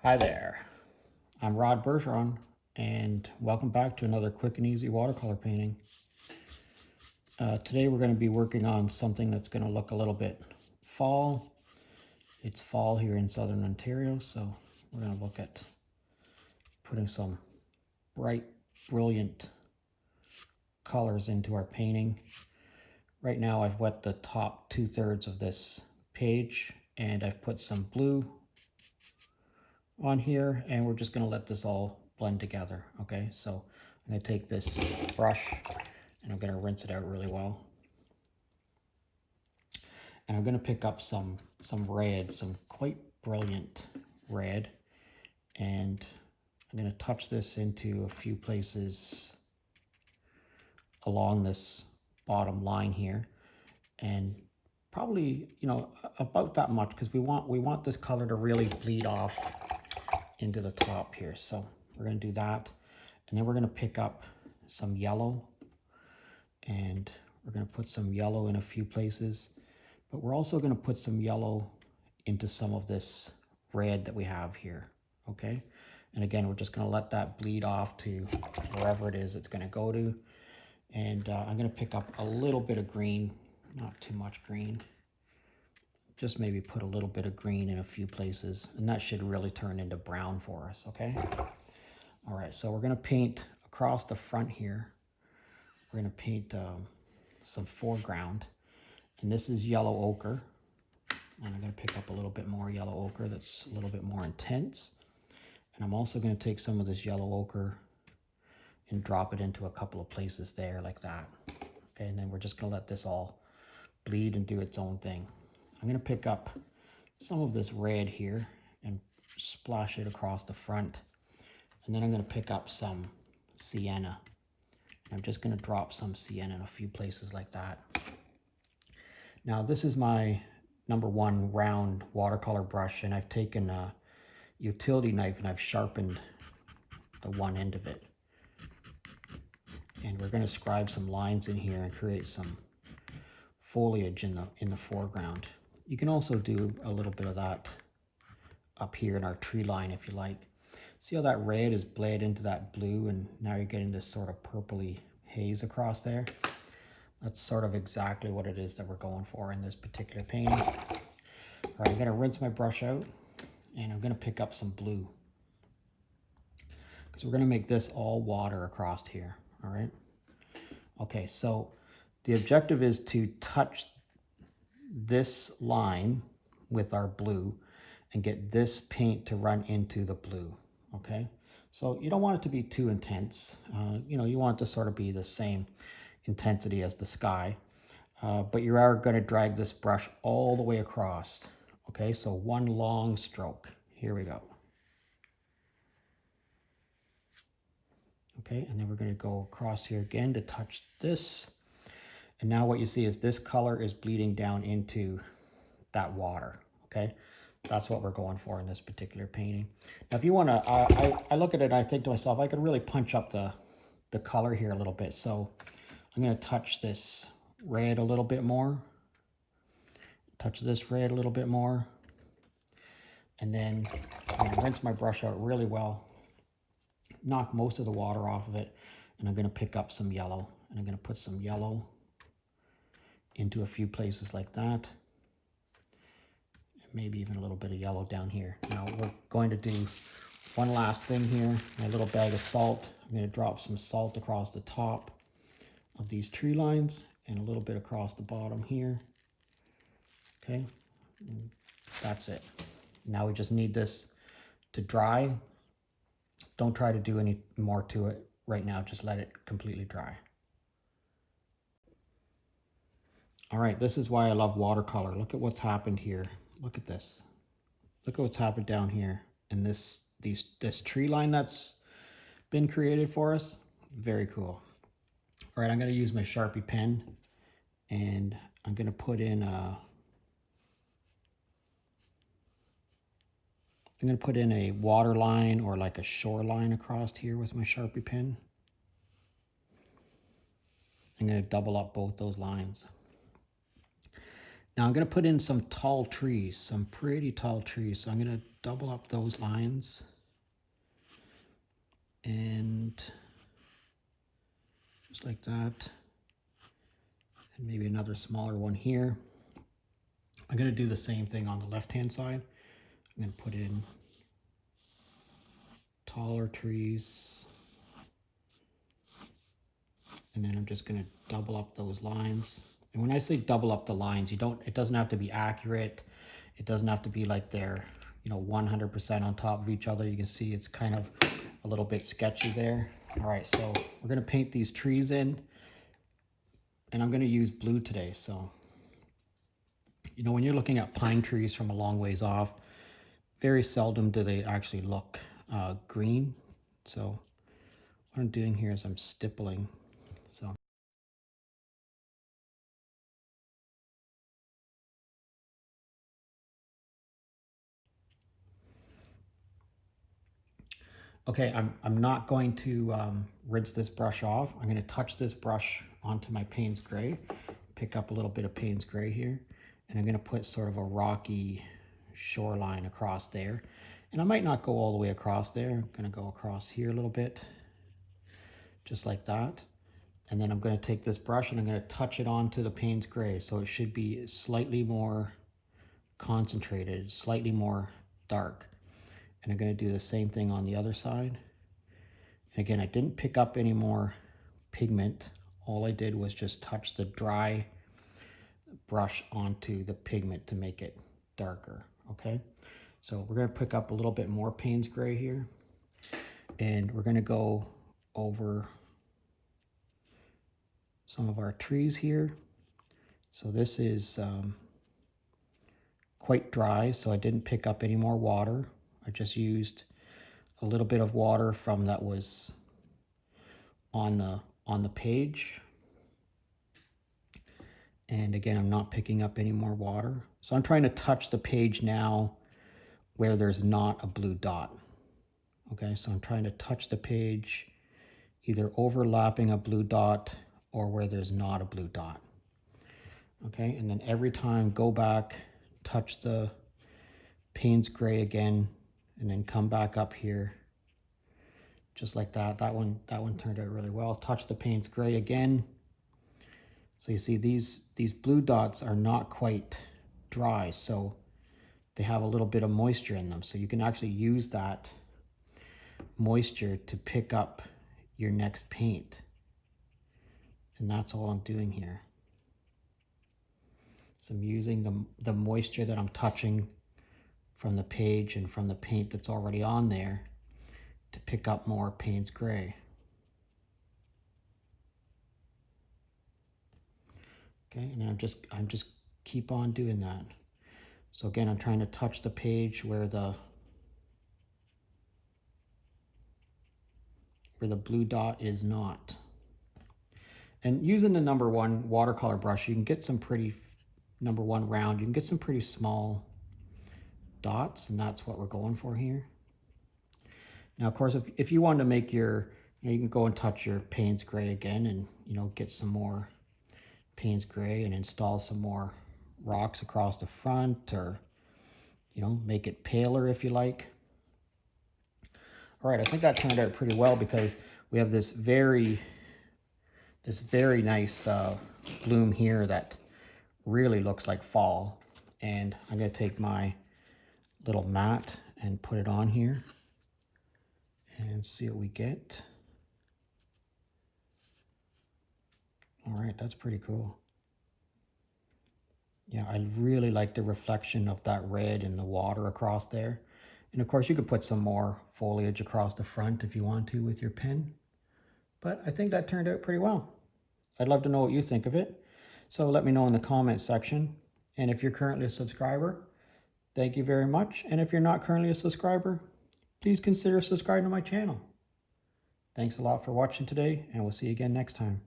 Hi there, I'm Rod Bergeron, and welcome back to another quick and easy watercolor painting. Today we're going to be working on something that's going to look a little bit fall. It's fall here in southern Ontario, so we're going to look at putting some bright, brilliant colors into our painting. Right now I've wet the top 2/3 of this page, and I've put some blue on here, and we're just going to let this all blend together. Okay, so I'm going to take this brush and I'm going to rinse it out really well, and I'm going to pick up some red, some quite brilliant red, and I'm going to touch this into a few places along this bottom line here, and probably, you know, about that much, because we want this color to really bleed off into the top here. So we're going to do that, and then we're going to pick up some yellow, and we're going to put some yellow in a few places, but we're also going to put some yellow into some of this red that we have here. Okay, and again, we're just going to let that bleed off to wherever it is it's going to go to. And I'm going to pick up a little bit of green, not too much green, just maybe put a little bit of green in a few places, and that should really turn into brown for us. Okay, all right, so we're going to paint across the front here. We're going to paint some foreground, and this is yellow ochre, and I'm going to pick up a little bit more yellow ochre that's a little bit more intense. And I'm also going to take some of this yellow ochre and drop it into a couple of places there like that. Okay, and then we're just going to let this all bleed and do its own thing. I'm going to pick up some of this red here and splash it across the front, and then I'm going to pick up some sienna. I'm just going to drop some sienna in a few places like that. Now this is my #1 round watercolor brush, and I've taken a utility knife and I've sharpened the one end of it. And we're going to scribe some lines in here and create some foliage in the foreground. You can also do a little bit of that up here in our tree line if you like. See how that red is bled into that blue, and now you're getting this sort of purpley haze across there? That's sort of exactly what it is that we're going for in this particular painting. All right, I'm going to rinse my brush out, and I'm going to pick up some blue, because we're going to make this all water across here. All right. Okay, so the objective is to touch this line with our blue and get this paint to run into the blue. Okay, so you don't want it to be too intense. You know, you want it to sort of be the same intensity as the sky, but you are going to drag this brush all the way across. Okay, so one long stroke. Here we go. Okay, and then we're going to go across here again to touch this. And now what you see is this color is bleeding down into that water. Okay, that's what we're going for in this particular painting. Now if you want to, I look at it and I think to myself, I could really punch up the color here a little bit. So I'm going to touch this red a little bit more, touch this red a little bit more, and then I'm going to rinse my brush out really well, knock most of the water off of it, and I'm going to pick up some yellow, and I'm going to put some yellow into a few places like that, and maybe even a little bit of yellow down here. Now we're going to do one last thing here. My little bag of salt. I'm going to drop some salt across the top of these tree lines and a little bit across the bottom here. Okay, and that's it. Now we just need this to dry. Don't try to do any more to it right now. Just let it completely dry. All right, this is why I love watercolor. Look at what's happened here. Look at this. Look at what's happened down here. And this tree line that's been created for us. Very cool. All right, I'm going to use my Sharpie pen, and I'm going to put in a water line or like a shoreline across here with my Sharpie pen. I'm going to double up both those lines. Now I'm going to put in some tall trees, some pretty tall trees. So I'm going to double up those lines. And just like that. And maybe another smaller one here. I'm going to do the same thing on the left-hand side. I'm going to put in taller trees. And then I'm just going to double up those lines. And when I say double up the lines, it doesn't have to be accurate. It doesn't have to be like they're, 100% on top of each other. You can see it's kind of a little bit sketchy there. All right, so we're going to paint these trees in. And I'm going to use blue today. So, when you're looking at pine trees from a long ways off, very seldom do they actually look green. So what I'm doing here is I'm stippling. So okay, I'm not going to rinse this brush off. I'm going to touch this brush onto my Payne's Gray, pick up a little bit of Payne's Gray here, and I'm going to put sort of a rocky shoreline across there. And I might not go all the way across there. I'm going to go across here a little bit, just like that. And then I'm going to take this brush and I'm going to touch it onto the Payne's Gray. So it should be slightly more concentrated, slightly more dark. And I'm going to do the same thing on the other side. And again, I didn't pick up any more pigment. All I did was just touch the dry brush onto the pigment to make it darker, okay? So we're going to pick up a little bit more Payne's Gray here. And we're going to go over some of our trees here. So this is quite dry, so I didn't pick up any more water. I just used a little bit of water from that was on the page. And again, I'm not picking up any more water. So I'm trying to touch the page now where there's not a blue dot. Okay, so I'm trying to touch the page either overlapping a blue dot or where there's not a blue dot. Okay, and then every time go back, touch the Payne's Gray again, and then come back up here, just like that. That one turned out really well. Touch the Payne's Gray again. So you see these blue dots are not quite dry, so they have a little bit of moisture in them. So you can actually use that moisture to pick up your next paint. And that's all I'm doing here. So I'm using the moisture that I'm touching from the page and from the paint that's already on there to pick up more Payne's Gray. Okay, and I'm just keep on doing that. So again, I'm trying to touch the page where the blue dot is not. And using the #1 watercolor brush, you can get some pretty #1 round. You can get some pretty small dots, and that's what we're going for here. Now, of course, if you want to make your, you can go and touch your Payne's Gray again and, get some more Payne's Gray and install some more rocks across the front, or, make it paler if you like. All right, I think that turned out pretty well because we have this very nice bloom here that really looks like fall. And I'm going to take my little mat and put it on here and see what we get. All right, that's pretty cool. Yeah, I really like the reflection of that red and the water across there. And of course, you could put some more foliage across the front if you want to with your pen. But I think that turned out pretty well. I'd love to know what you think of it. So let me know in the comments section. And if you're currently a subscriber, thank you very much. And if you're not currently a subscriber, please consider subscribing to my channel. Thanks a lot for watching today, and we'll see you again next time.